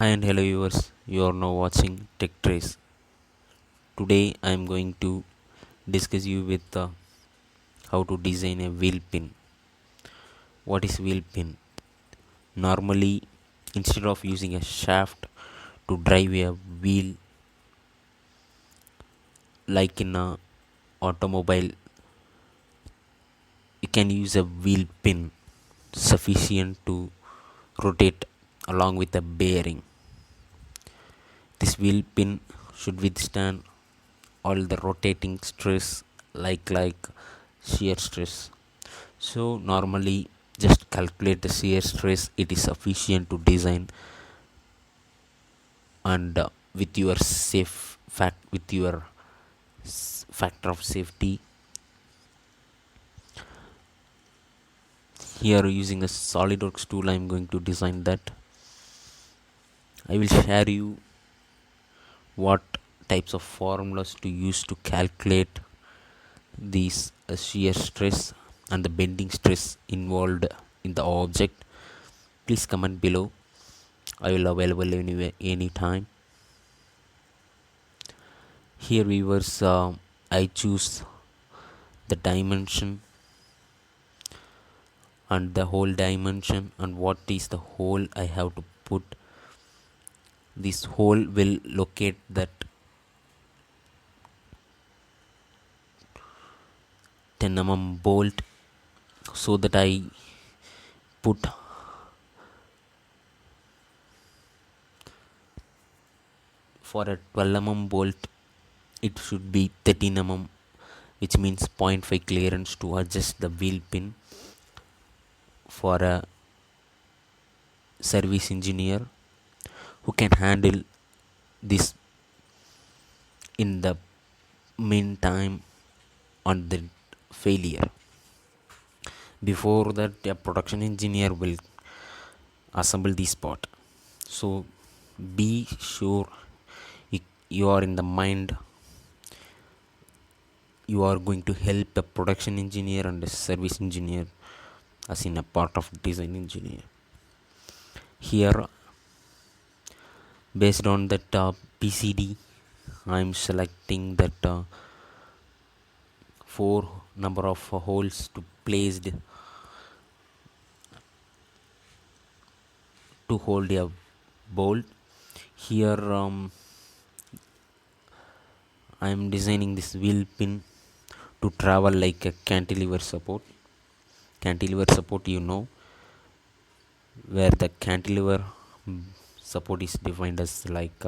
Hi and hello viewers, you are now watching Tech Trace. Today I am going to discuss you with how to design a wheel pin. What is wheel pin? Normally, instead of using a shaft to drive a wheel like in a automobile, you can use a wheel pin sufficient to rotate along with a bearing. This wheel pin should withstand all the rotating stress like shear stress. So normally just calculate the shear stress, it is sufficient to design, and with your factor of safety. Here using a SolidWorks tool I am going to design that. I will share you what types of formulas to use to calculate these shear stress and the bending stress involved in the object. Please comment below. I will available anyway anytime. Here viewers, I choose the dimension and the whole dimension, and what is the hole I have to put. This hole will locate that 10 mm bolt, so that I put for a 12 mm bolt it should be 13 mm, which means 0.5 clearance to adjust the wheel pin. For a service engineer who can handle this in the meantime on the failure. Before that, a production engineer will assemble this part. So be sure you are in the mind, you are going to help a production engineer and a service engineer as in a part of design engineer. Here, based on that PCD, I am selecting that four number of holes to placed to hold a bolt. Here I am designing this wheel pin to travel like a cantilever support. Cantilever support, where the cantilever support is defined as like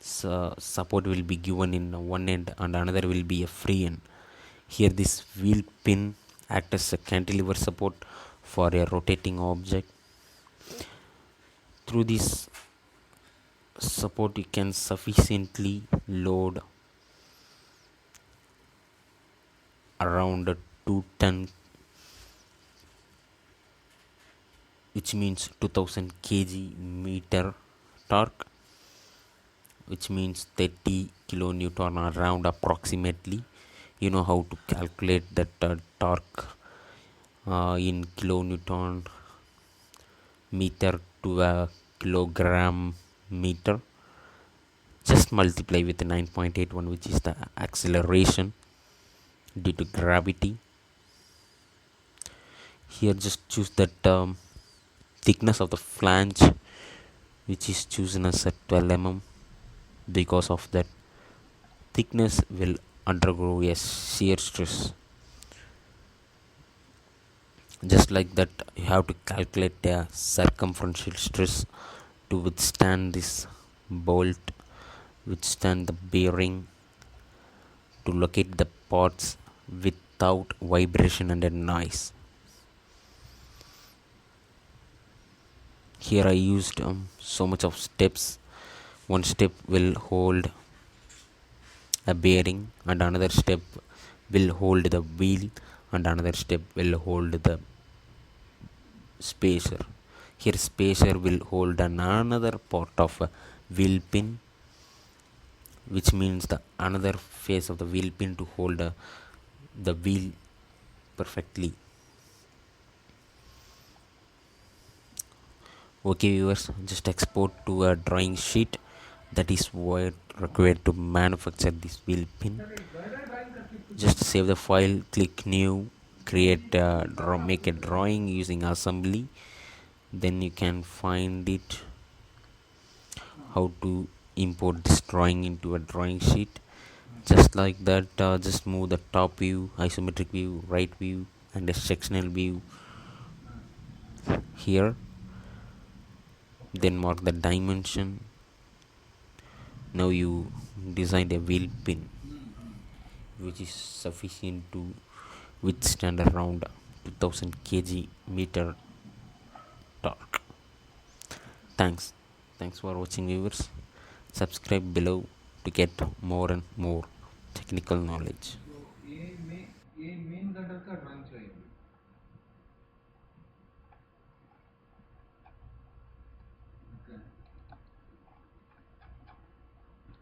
support will be given in one end and another will be a free end. Here this wheel pin acts as a cantilever support for a rotating object. Through this support you can sufficiently load around 2 ton, which means 2000 kg meter torque, which means 30 kilonewton around approximately. You know how to calculate that torque in kilonewton meter to a kilogram meter. Just multiply with 9.81, which is the acceleration due to gravity. Here just choose that thickness of the flange, which is chosen as a 12 mm, because of that thickness will undergo a shear stress. Just like that, you have to calculate a circumferential stress to withstand this bolt, withstand the bearing, to locate the parts without vibration and a noise. Here I used so much of steps. One step will hold a bearing, and another step will hold the wheel, and another step will hold the spacer. Here spacer will hold another part of a wheel pin, which means the another face of the wheel pin to hold the wheel perfectly. Okay viewers, just export to a drawing sheet. That is what required to manufacture this wheel pin. Just save the file, click new, create a make a drawing using assembly. Then you can find it how to import this drawing into a drawing sheet. Just like that, just move the top view, isometric view, right view, and a sectional view here. Then mark the dimension. Now you design a wheel pin which is sufficient to withstand around 2000 kg meter torque. Thanks for watching viewers. Subscribe below to get more and more technical knowledge. ये main gutter का drawing चाहिए. Okay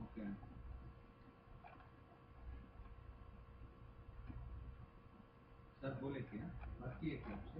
okay sir बोले क्या बात किए क्या आपसे.